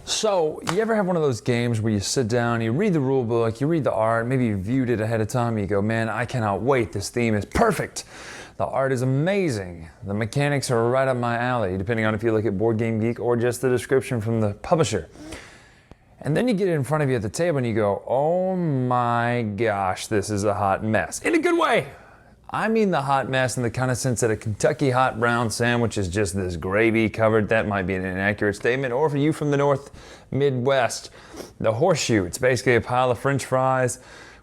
So, you ever have one of those games where you sit down, you read the rule book, you read the art, maybe you viewed it ahead of time, and you go, man, I cannot wait, this theme is perfect. The art is amazing. The mechanics are right up my alley, depending on if you look at Board Game Geek or just the description from the publisher. And then you get it in front of you at the table and you go, oh my gosh, this is a hot mess. In a good way. I mean the hot mess in the kind of sense that a Kentucky hot brown sandwich is just this gravy covered. That might be an inaccurate statement. Or for you from the North Midwest, the horseshoe. It's basically a pile of French fries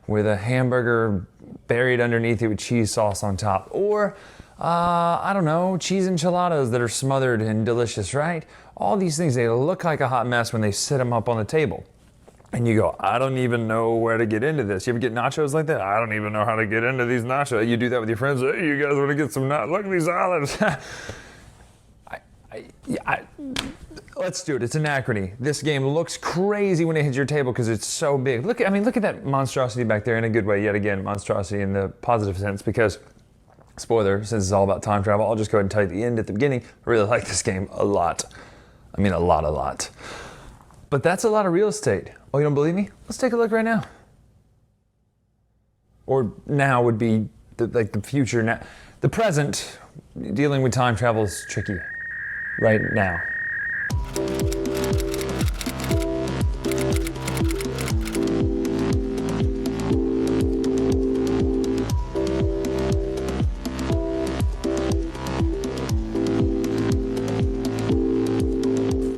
with a hamburger buried underneath it with cheese sauce on top. Or, I don't know, cheese enchiladas that are smothered and delicious, right? All these things, they look like a hot mess when they set them up on the table. And you go, I don't even know where to get into this. You ever get nachos like that? I don't even know how to get into these nachos. You do that with your friends. Hey, you guys want to get some nachos? Look at these olives. Let's do it. It's Anachrony. This game looks crazy when it hits your table because it's so big. Look at that monstrosity back there in a good way. Yet again, monstrosity in the positive sense because, spoiler, since it's all about time travel, I'll just go ahead and tell you the end at the beginning. I really like this game a lot. I mean, a lot. But that's a lot of real estate. Oh, you don't believe me? Let's take a look right now. Or now would be the future. Now, the present, dealing with time travel is tricky. Right now.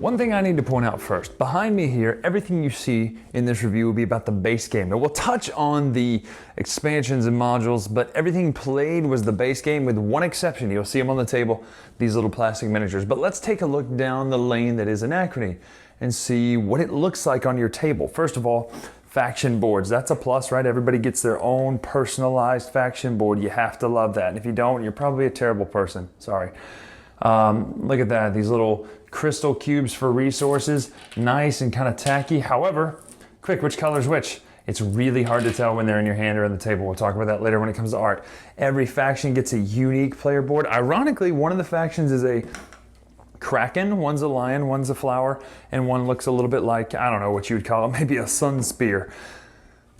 One thing I need to point out first, behind me here, everything you see in this review will be about the base game. Now we'll touch on the expansions and modules, but everything played was the base game with one exception. You'll see them on the table, these little plastic miniatures. But let's take a look down the lane that is Anachrony and see what it looks like on your table. First of all, faction boards. That's a plus, right? Everybody gets their own personalized faction board. You have to love that. And if you don't, you're probably a terrible person. Sorry. Look at that, these little crystal cubes for resources, nice and kind of tacky. However, quick, which color's which? It's really hard to tell when they're in your hand or on the table. We'll talk about that later when it comes to art. Every faction gets a unique player board. Ironically, one of the factions is a kraken, one's a lion, one's a flower, and one looks a little bit like, I don't know what you would call it, maybe a sun spear.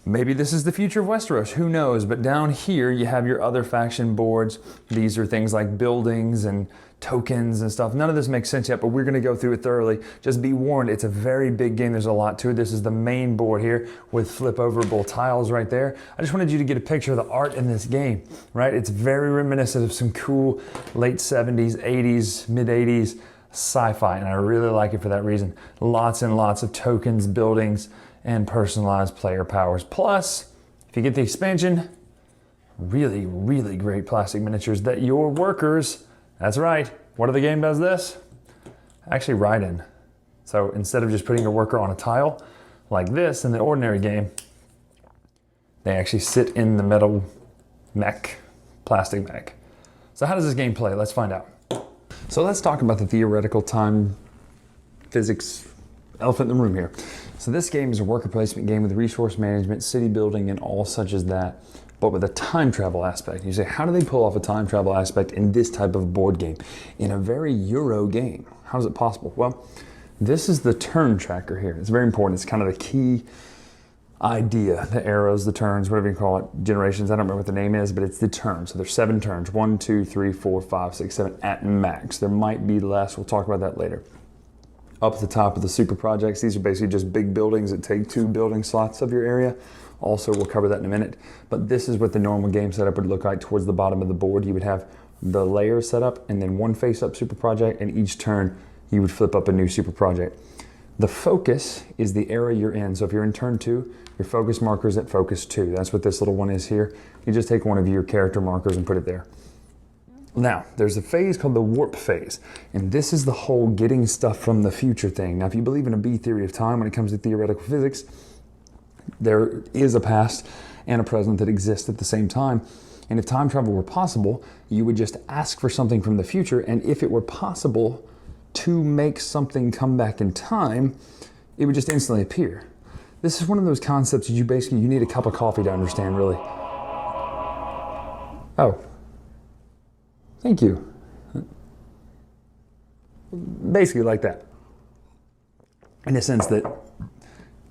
Maybe this is the future of Westeros, who knows? But down here, you have your other faction boards. These are things like buildings and tokens and stuff. None of this makes sense yet, but we're gonna go through it thoroughly. Just be warned, it's a very big game. There's a lot to it. This is the main board here with flip overable tiles right there. I just wanted you to get a picture of the art in this game, right? It's very reminiscent of some cool late 70s, 80s, mid 80s sci-fi, and I really like it for that reason. Lots and lots of tokens, buildings, and personalized player powers. Plus, if you get the expansion, really, really great plastic miniatures that your workers, that's right, what if the game does this? Actually ride in. So instead of just putting your worker on a tile like this in the ordinary game, they actually sit in the metal mech, plastic mech. So how does this game play? Let's find out. So let's talk about the theoretical time physics elephant in the room here. So this game is a worker placement game with resource management, city building, and all such as that, but with a time travel aspect. You say, how do they pull off a time travel aspect in this type of board game? In a very Euro game, how is it possible? Well, this is the turn tracker here. It's very important. It's kind of the key idea, the arrows, the turns, whatever you call it, generations. I don't remember what the name is, but it's the turns. So there's 7 turns, 1, 2, 3, 4, 5, 6, 7 at max. There might be less. We'll talk about that later. Up at the top of the super projects, these are basically just big buildings that take 2 building slots of your area. Also, we'll cover that in a minute. But this is what the normal game setup would look like towards the bottom of the board. You would have the layers set up and then one face-up super project, and each turn you would flip up a new super project. The focus is the area you're in. So if you're in turn 2, your focus marker is at focus 2. That's what this little one is here. You just take one of your character markers and put it there. Now, there's a phase called the warp phase, and this is the whole getting stuff from the future thing. Now, if you believe in a B theory of time when it comes to theoretical physics, there is a past and a present that exist at the same time. And if time travel were possible, you would just ask for something from the future, and if it were possible to make something come back in time, it would just instantly appear. This is one of those concepts that you need a cup of coffee to understand, really. Oh, thank you. Basically like that. In the sense that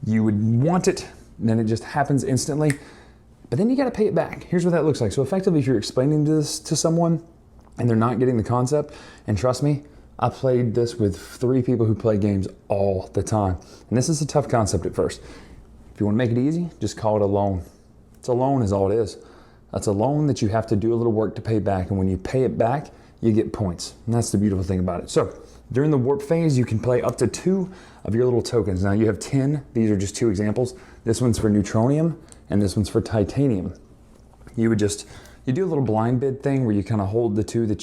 you would want it, and then it just happens instantly, but then you gotta pay it back. Here's what that looks like. So effectively, if you're explaining this to someone and they're not getting the concept, and trust me, I played this with 3 people who play games all the time. And this is a tough concept at first. If you wanna make it easy, just call it a loan. It's a loan is all it is. That's a loan that you have to do a little work to pay back, and when you pay it back, you get points. And that's the beautiful thing about it. So during the warp phase, you can play up to 2 of your little tokens. Now you have 10, these are just 2 examples. This one's for neutronium, and this one's for titanium. You do a little blind bid thing where you kind of hold the 0 to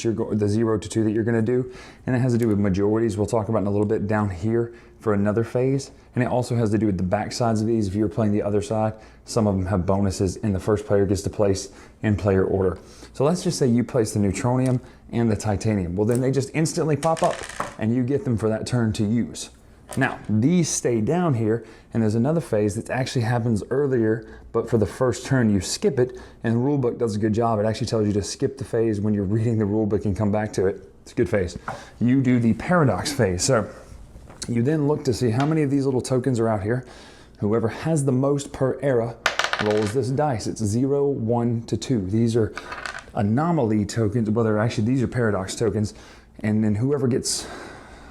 2 that you're gonna do, and it has to do with majorities. We'll talk about in a little bit down here for another phase. And it also has to do with the back sides of these. If you're playing the other side, some of them have bonuses, and the first player gets to place in player order. So let's just say you place the neutronium and the titanium. Well, then they just instantly pop up, and you get them for that turn to use. Now, these stay down here, and there's another phase that actually happens earlier, but for the first turn you skip it, and the rulebook does a good job. It actually tells you to skip the phase when you're reading the rulebook and come back to it. It's a good phase. You do the paradox phase. So you then look to see how many of these little tokens are out here. Whoever has the most per era rolls this dice. It's 0, 1 to 2. These are anomaly tokens. Well, these are paradox tokens. And then whoever gets,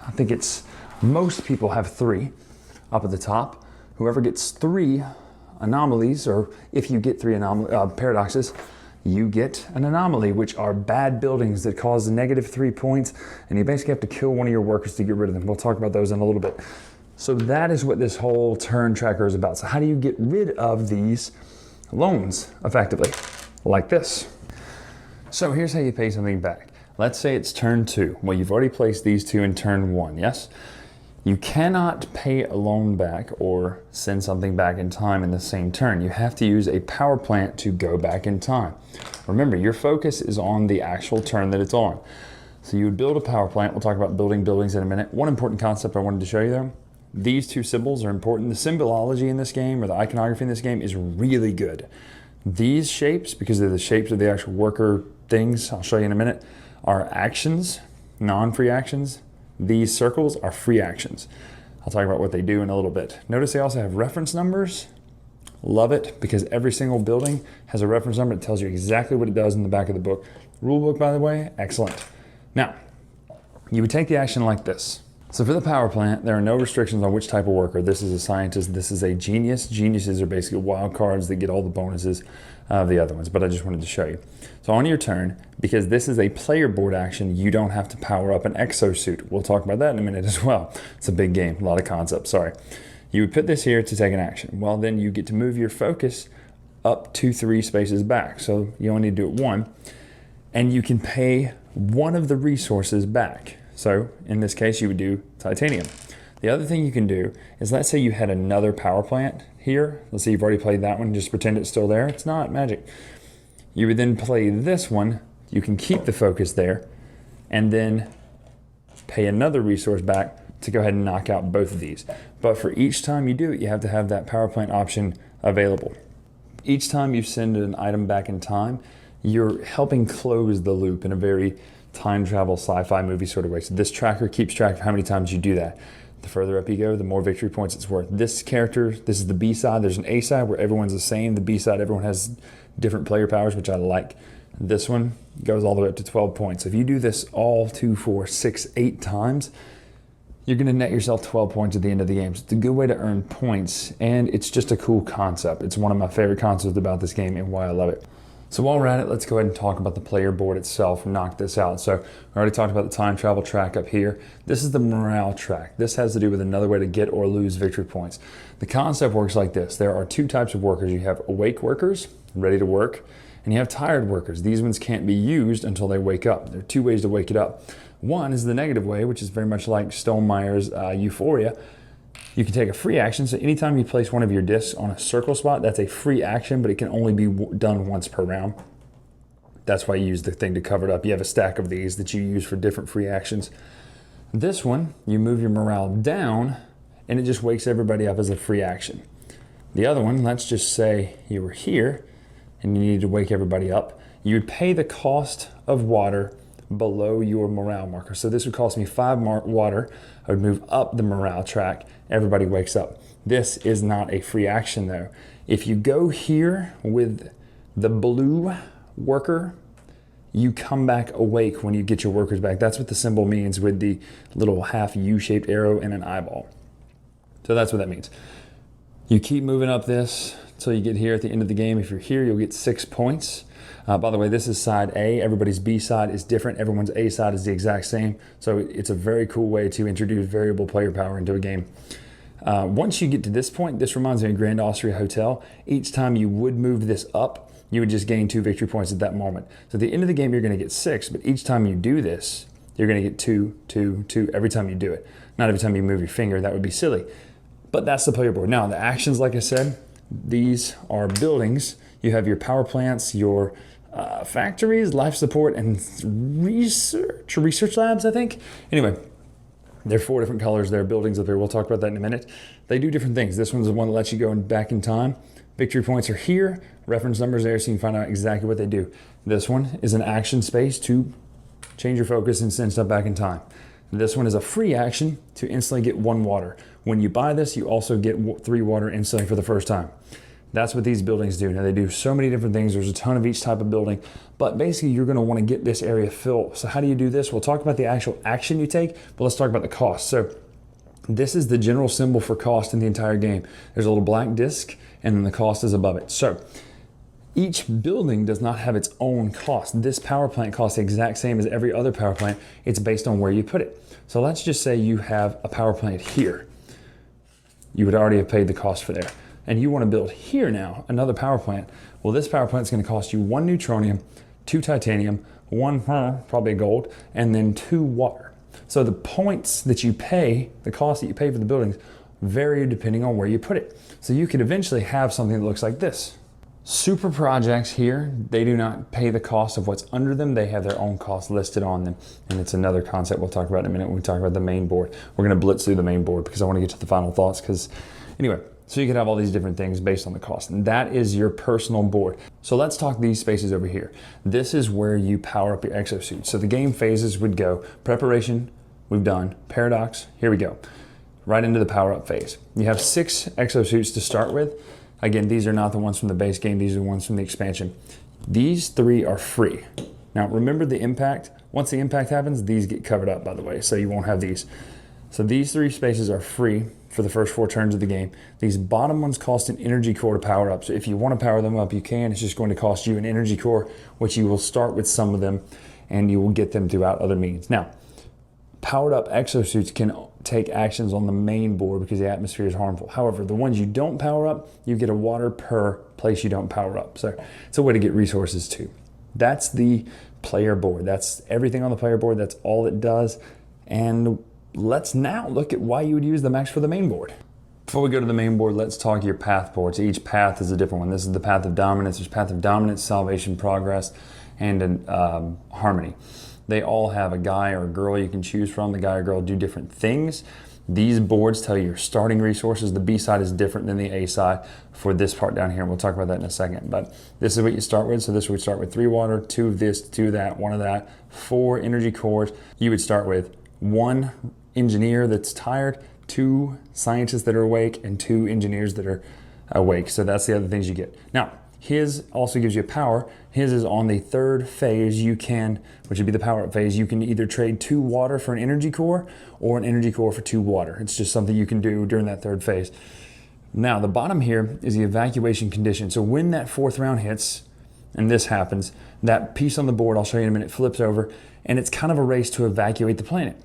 I think it's, most people have 3 up at the top. Whoever gets 3 anomalies, or if you get 3 paradoxes, you get an anomaly, which are bad buildings that cause -3 points, and you basically have to kill one of your workers to get rid of them. We'll talk about those in a little bit. So that is what this whole turn tracker is about. So how do you get rid of these loans effectively? Like this. So here's how you pay something back. Let's say it's turn 2. Well, you've already placed these 2 in turn 1, yes? You cannot pay a loan back or send something back in time in the same turn. You have to use a power plant to go back in time. Remember, your focus is on the actual turn that it's on. So you would build a power plant. We'll talk about building buildings in a minute. One important concept I wanted to show you there. These 2 symbols are important. The symbology in this game, or the iconography in this game, is really good. These shapes, because they're the shapes of the actual worker things, I'll show you in a minute, are actions, non-free actions. These circles are free actions. I'll talk about what they do in a little bit. Notice they also have reference numbers. Love it, because every single building has a reference number that tells you exactly what it does in the back of the book. Rule book, by the way, excellent. Now, you would take the action like this. So for the power plant, there are no restrictions on which type of worker. This is a scientist, this is a genius. Geniuses are basically wild cards that get all the bonuses of the other ones, but I just wanted to show you. So on your turn, because this is a player board action, you don't have to power up an exosuit. We'll talk about that in a minute as well. It's a big game, a lot of concepts, sorry. You would put this here to take an action. Well, then you get to move your focus up 2, 3 spaces back. So you only need to do it 1, and you can pay one of the resources back. So in this case, you would do titanium. The other thing you can do is, let's say you had another power plant here. Let's say you've already played that one, just pretend it's still there. It's not magic. You would then play this one. You can keep the focus there and then pay another resource back to go ahead and knock out both of these. But for each time you do it, you have to have that power plant option available. Each time you send an item back in time, you're helping close the loop in a very time travel sci-fi movie sort of way. So this tracker keeps track of how many times you do that. The further up you go, the more victory points it's worth. This character, this is the B side. There's an A side where everyone's the same. The B side, everyone has different player powers, which I like. This one goes all the way up to 12 points. If you do this all 2, 4, 6, 8 times, you're gonna net yourself 12 points at the end of the game. So it's a good way to earn points, and it's just a cool concept. It's one of my favorite concepts about this game and why I love it. So while we're at it, let's go ahead and talk about the player board itself and knock this out. So I already talked about the time travel track up here. This is the morale track. This has to do with another way to get or lose victory points. The concept works like this. There are 2 types of workers. You have awake workers, ready to work, and you have tired workers. These ones can't be used until they wake up. There are 2 ways to wake it up. One is the negative way, which is very much like Stonemeyer's Euphoria. You can take a free action. So anytime you place one of your discs on a circle spot, that's a free action, but it can only be done once per round. That's why you use the thing to cover it up. You have a stack of these that you use for different free actions. This one, you move your morale down, and it just wakes everybody up as a free action. The other one, let's just say you were here and you needed to wake everybody up. You would pay the cost of water below your morale marker. So this would cost me 5 water. I would move up the morale track. Everybody wakes up. This is not a free action though. If you go here with the blue worker, you come back awake when you get your workers back. That's what the symbol means with the little half U-shaped arrow and an eyeball. So that's what that means. You keep moving up this until you get here at the end of the game. If you're here, you'll get 6 points. By the way, this is side A. Everybody's B side is different. Everyone's A side is the exact same. So it's a very cool way to introduce variable player power into a game. Once you get to this point, this reminds me of Grand Austria Hotel. Each time you would move this up, you would just gain 2 victory points at that moment. So at the end of the game, you're going to get 6, but each time you do this, you're going to get 2, 2, 2 every time you do it. Not every time you move your finger. That would be silly. But that's the player board. Now, the actions, like I said, these are buildings. You have your power plants, your factories, life support, and research labs, I think. Anyway, they're 4 different colors. They're buildings up here. We'll talk about that in a minute. They do different things. This one's the one that lets you go back in time. Victory points are here. Reference numbers there so you can find out exactly what they do. This one is an action space to change your focus and send stuff back in time. This one is a free action to instantly get 1 water. When you buy this, you also get 3 water instantly for the first time. That's what these buildings do. Now they do so many different things. There's a ton of each type of building, but basically you're gonna wanna get this area filled. So how do you do this? We'll talk about the actual action you take, but let's talk about the cost. So this is the general symbol for cost in the entire game. There's a little black disc and then the cost is above it. So each building does not have its own cost. This power plant costs the exact same as every other power plant. It's based on where you put it. So let's just say you have a power plant here. You would already have paid the cost for there. And you want to build here now, another power plant. Well, this power plant is going to cost you 1 neutronium, 2 titanium, 1 probably gold, and then 2 water. So the points that you pay, the cost that you pay for the buildings, vary depending on where you put it. So you could eventually have something that looks like this. Super projects here, they do not pay the cost of what's under them. They have their own cost listed on them. And it's another concept we'll talk about in a minute when we talk about the main board. We're going to blitz through the main board because I want to get to the final thoughts. Anyway, so you can have all these different things based on the cost. And that is your personal board. So let's talk these spaces over here. This is where you power up your exosuit. So the game phases would go preparation, we've done. Paradox, here we go. Right into the power up phase. You have 6 exosuits to start with. Again, these are not the ones from the base game. These are the ones from the expansion. These 3 are free. Now remember the impact. Once the impact happens, these get covered up, by the way, so you won't have these. So these 3 spaces are free for the first 4 turns of the game. These bottom ones cost an energy core to power up. So if you want to power them up, you can. It's just going to cost you an energy core, which you will start with some of them, and you will get them throughout other means. Now, powered up exosuits can take actions on the main board because the atmosphere is harmful. However, the ones you don't power up, you get a water per place you don't power up. So it's a way to get resources too. That's the player board. That's everything on the player board. That's all it does. And let's now look at why you would use the max for the main board. Before we go to the main board, let's talk your path boards. Each path is a different one. This is the path of dominance. There's path of dominance, salvation, progress, and harmony. They all have a guy or a girl you can choose from. The guy or girl do different things. These boards tell you your starting resources. The B side is different than the A side for this part down here. We'll talk about that in a second. But this is what you start with. So this would start with 3 water, 2 of this, 2 of that, 1 of that, 4 energy cores. You would start with 1 engineer that's tired, 2 scientists that are awake, and 2 engineers that are awake. So that's the other things you get. Now, his also gives you power. His is on the 3rd phase. You can, which would be the power up phase, you can either trade 2 water for an energy core or an energy core for 2 water. It's just something you can do during that 3rd phase. Now, the bottom here is the evacuation condition. So when that 4th round hits, and this happens, that piece on the board, I'll show you in a minute, flips over, and it's kind of a race to evacuate the planet.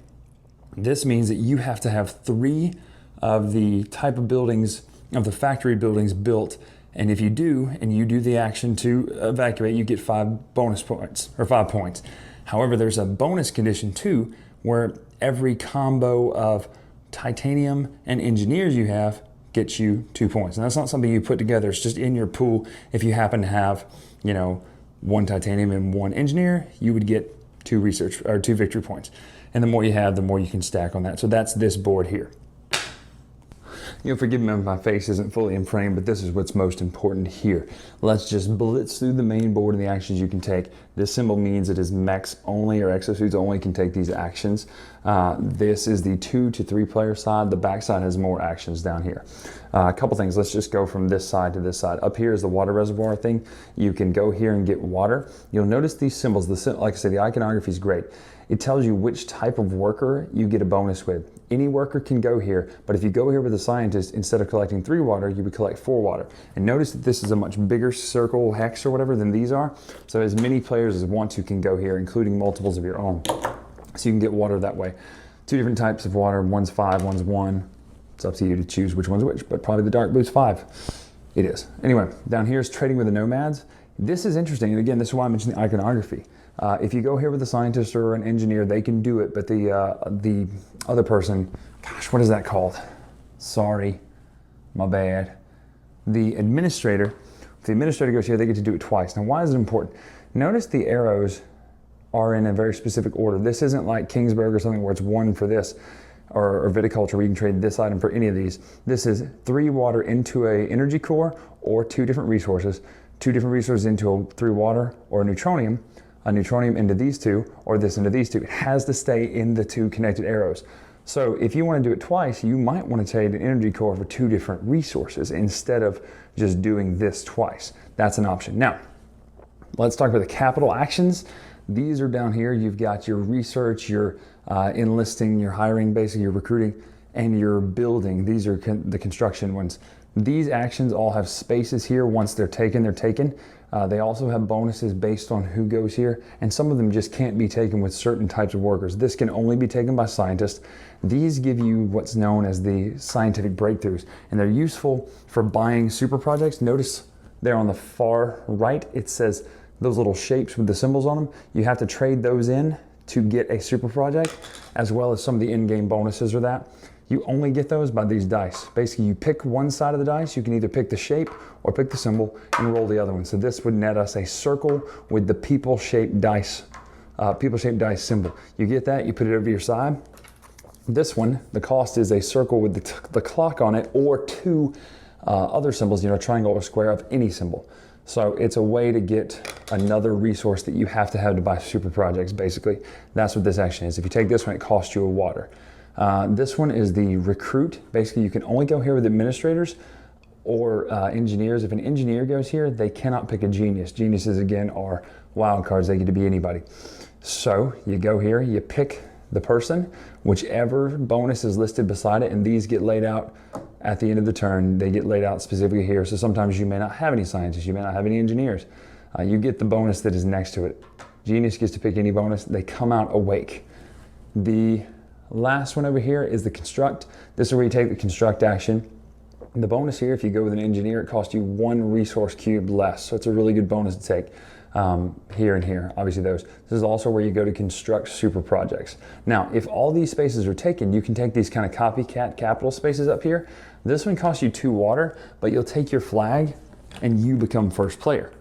This means that you have to have 3 of the type of buildings, of the factory buildings built. And if you do, and you do the action to evacuate, you get 5 bonus points, or 5 points. However, there's a bonus condition too, where every combo of titanium and engineers you have gets you 2 points. And that's not something you put together, it's just in your pool. If you happen to have, 1 titanium and 1 engineer, you would get 2 research, or 2 victory points. And the more you have, the more you can stack on that. So that's this board here. Forgive me if my face isn't fully in frame, but this is what's most important here. Let's just blitz through the main board and the actions you can take. This symbol means it is mechs only or exosuits only can take these actions. This is the 2 to 3 player side. The back side has more actions down here. A couple things, let's just go from this side to this side. Up here is the water reservoir thing. You can go here and get water. You'll notice these symbols, like I said, the iconography is great. It tells you which type of worker you get a bonus with. Any worker can go here, but if you go here with a scientist, instead of collecting 3 water, you would collect 4 water. And notice that this is a much bigger circle, hex or whatever, than these are. So as many players as want to can go here, including multiples of your own. So you can get water that way. 2 different types of water, one's 5, one's 1. It's up to you to choose which one's which, but probably the dark blue's 5. It is. Anyway, down here is trading with the nomads. This is interesting, and again, this is why I mentioned the iconography. If you go here with a scientist or an engineer, they can do it, but the other person, gosh, what is that called? Sorry, my bad. The administrator, if the administrator goes here, they get to do it twice. Now, why is it important? Notice the arrows are in a very specific order. This isn't like Kingsburg or something where it's 1 for this, or viticulture where you can trade this item for any of these. This is 3 water into a energy core or 2 different resources, 2 different resources into a 3 water or a neutronium into these 2, or this into these 2. It has to stay in the 2 connected arrows. So if you want to do it twice, you might want to trade an energy core for 2 different resources instead of just doing this twice. That's an option. Now, let's talk about the capital actions. These are down here. You've got your research, your enlisting, your hiring, basically your recruiting, and your building. These are the construction ones. These actions all have spaces here. Once they're taken, they're taken. They also have bonuses based on who goes here, and some of them just can't be taken with certain types of workers. This can only be taken by scientists. These give you what's known as the scientific breakthroughs, and they're useful for buying super projects. Notice there on the far right, it says those little shapes with the symbols on them. You have to trade those in to get a super project, as well as some of the in-game bonuses or that. You only get those by these dice. Basically, you pick one side of the dice. You can either pick the shape or pick the symbol and roll the other one. So this would net us a circle with the people-shaped dice symbol. You get that, you put it over your side. This one, the cost is a circle with the clock on it, or 2 other symbols, triangle or square of any symbol. So it's a way to get another resource that you have to buy super projects, basically. That's what this action is. If you take this one, it costs you a water. This one is the recruit. Basically, you can only go here with administrators or engineers. If an engineer goes here, they cannot pick a genius. Geniuses, again, are wild cards. They get to be anybody. So you go here, you pick the person, whichever bonus is listed beside it, and these get laid out at the end of the turn. They get laid out specifically here. So sometimes you may not have any scientists, you may not have any engineers. You get the bonus that is next to it. Genius gets to pick any bonus. They come out awake. The last one over here is the construct. This is where you take the construct action. The bonus here, if you go with an engineer, it costs you 1 resource cube less. So it's a really good bonus to take here and here, obviously those. This is also where you go to construct super projects. Now, if all these spaces are taken, you can take these kind of copycat capital spaces up here. This one costs you 2 water, but you'll take your flag and you become first player.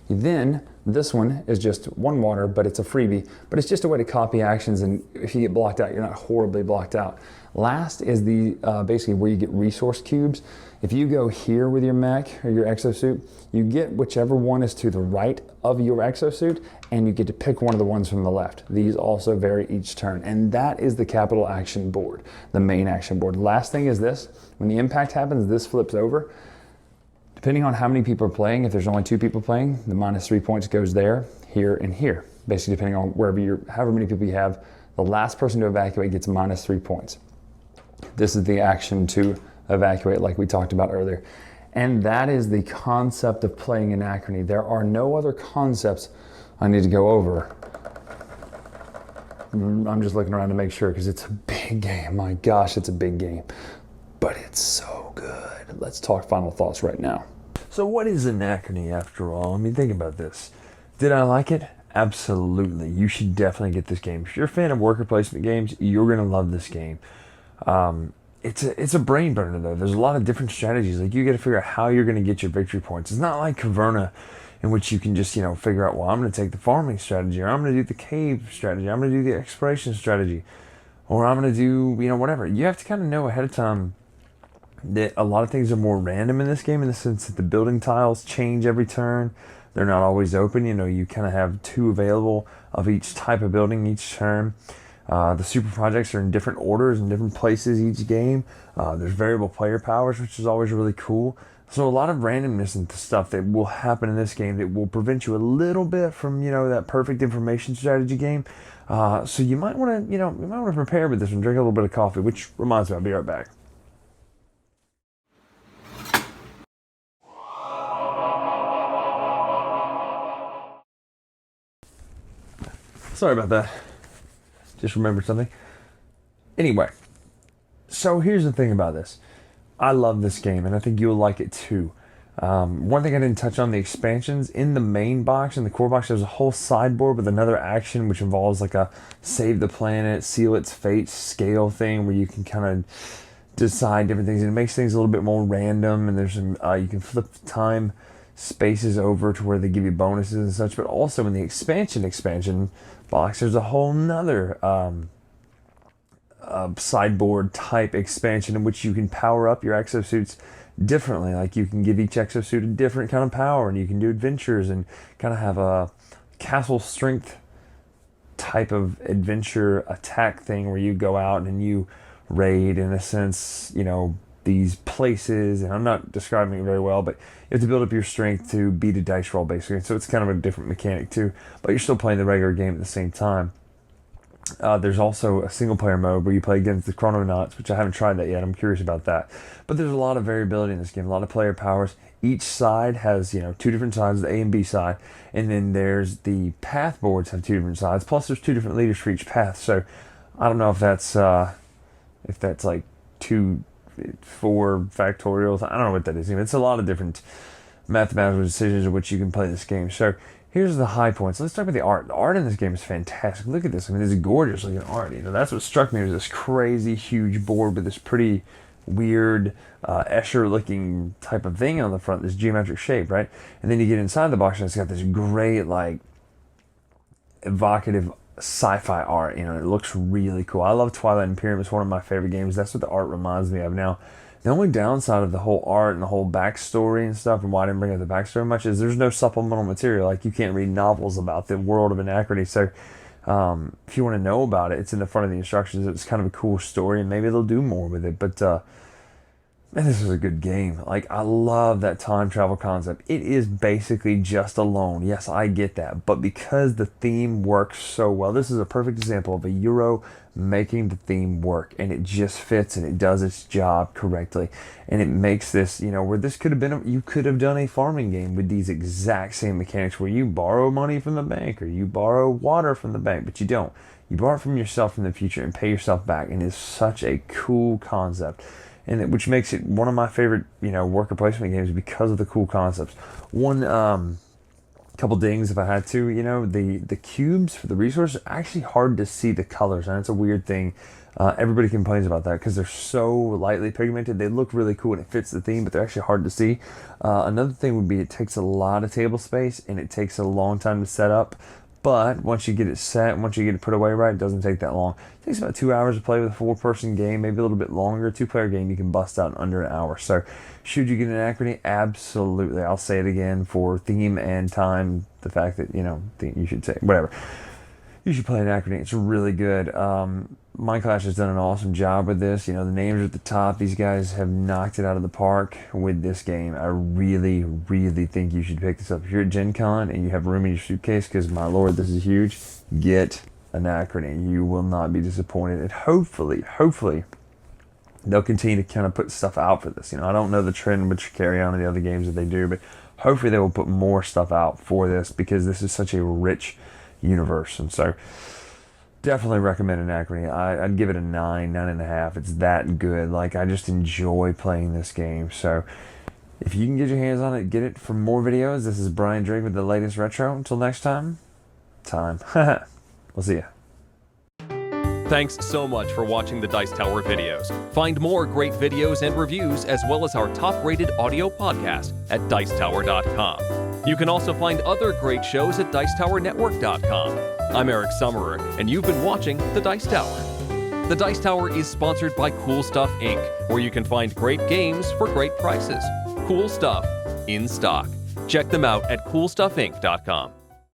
Then this one is just 1 water, but it's a freebie, but it's just a way to copy actions, and if you get blocked out, you're not horribly blocked out. Last is the basically where you get resource cubes. If you go here with your mech or your exosuit, you get whichever one is to the right of your exosuit, and you get to pick one of the ones from the left. These also vary each turn, and that is the capital action board, the main action board. Last thing is this: when the impact happens, this flips over. Depending on how many people are playing, if there's only 2 people playing, the -3 points goes there, here, and here. Basically, depending on however many people you have, the last person to evacuate gets -3 points. This is the action to evacuate, like we talked about earlier. And that is the concept of playing Anachrony. There are no other concepts I need to go over. I'm just looking around to make sure, because it's a big game. My gosh, it's a big game. But it's so good. Let's talk final thoughts right now. So what is Anachrony after all? I mean, think about this. Did I like it? Absolutely. You should definitely get this game. If you're a fan of worker placement games, you're going to love this game. It's a brain burner though. There's a lot of different strategies. Like, you got to figure out how you're going to get your victory points. It's not like Caverna, in which you can just, figure out, well, I'm going to take the farming strategy, or I'm going to do the cave strategy, I'm going to do the exploration strategy, or I'm going to do, whatever. You have to kind of know ahead of time that a lot of things are more random in this game, in the sense that the building tiles change every turn. They're not always open. You kind of have 2 available of each type of building each turn. The super projects are in different orders and different places each game. There's variable player powers, which is always really cool. So a lot of randomness and stuff that will happen in this game that will prevent you a little bit from, that perfect information strategy game. So you might want to, prepare with this and drink a little bit of coffee, which reminds me, I'll be right back. Sorry about that. Just remembered something. Anyway, so here's the thing about this. I love this game, and I think you'll like it too. One thing I didn't touch on, the expansions. In the main box, in the core box, there's a whole sideboard with another action, which involves like a save the planet, seal its fate scale thing, where you can kind of decide different things, and it makes things a little bit more random, and there's some, you can flip time spaces over to where they give you bonuses and such. But also in the expansion box, there's a whole nother sideboard type expansion in which you can power up your exosuits differently. Like you can give each exosuit a different kind of power, and you can do adventures and kind of have a castle strength type of adventure attack thing where you go out and you raid, in a sense, these places. And I'm not describing it very well, but you have to build up your strength to beat a dice roll, basically. So it's kind of a different mechanic too, but you're still playing the regular game at the same time. There's also a single player mode where you play against the Chrononauts, which I haven't tried that yet. I'm curious about that. But there's a lot of variability in this game, a lot of player powers. Each side has, 2 different sides, the A and B side. And then there's the path boards have 2 different sides. Plus there's 2 different leaders for each path. So I don't know if that's like 2, 4 factorials. I don't know what that is. It's a lot of different mathematical decisions in which you can play this game. So here's the high points. Let's talk about the art. The art in this game is fantastic. Look at this. This is gorgeous looking art. That's what struck me, was this crazy huge board with this pretty weird Escher looking type of thing on the front, this geometric shape, right? And then you get inside the box and it's got this great, like, evocative sci-fi art. It looks really cool. I love Twilight Imperium. It's one of my favorite games. That's what the art reminds me of. Now, the only downside of the whole art and the whole backstory and stuff, and why I didn't bring up the backstory much, is there's no supplemental material. Like, you can't read novels about the world of Anachrony. So if you want to know about it, it's in the front of the instructions. It's kind of a cool story, and maybe they'll do more with it. But man, this is a good game. Like, I love that time travel concept. It is basically just a loan. Yes, I get that. But because the theme works so well, this is a perfect example of a Euro making the theme work, and it just fits and it does its job correctly. And it makes this, where this could have been, you could have done a farming game with these exact same mechanics where you borrow money from the bank or you borrow water from the bank, but you don't. You borrow it from yourself in the future and pay yourself back. And it's such a cool concept. And which makes it one of my favorite, worker placement games because of the cool concepts. One couple dings, if I had to, the cubes for the resources are actually hard to see the colors, and it's a weird thing. Everybody complains about that because they're so lightly pigmented. They look really cool and it fits the theme, but they're actually hard to see. Another thing would be it takes a lot of table space and it takes a long time to set up. But once you get it set, once you get it put away right, it doesn't take that long. It takes about 2 hours to play with a 4-person game, maybe a little bit longer. 2-player game you can bust out in under an hour. So should you get an Anachrony? Absolutely. I'll say it again for theme and time. The fact that, you should say, whatever. You should play Anachrony. It's really good. Minecraft has done an awesome job with this. The names are at the top. These guys have knocked it out of the park with this game. I really, really think you should pick this up. If you're at Gen Con and you have room in your suitcase, because my lord, this is huge, get Anachrony. You will not be disappointed. And hopefully, they'll continue to kind of put stuff out for this. I don't know the trend which carry on in the other games that they do, but hopefully they will put more stuff out for this because this is such a rich universe. And so definitely recommend Anachrony. I'd give it a 9.5. It's that good. Like, I just enjoy playing this game. So if you can get your hands on it, get it. For more videos, this is Bryan Drake with the latest retro. Until next time. We'll see ya. Thanks so much for watching the Dice Tower videos. Find more great videos and reviews, as well as our top-rated audio podcast at Dicetower.com. You can also find other great shows at DicetowerNetwork.com. I'm Eric Summerer, and you've been watching The Dice Tower. The Dice Tower is sponsored by Cool Stuff Inc., where you can find great games for great prices. Cool stuff in stock. Check them out at coolstuffinc.com.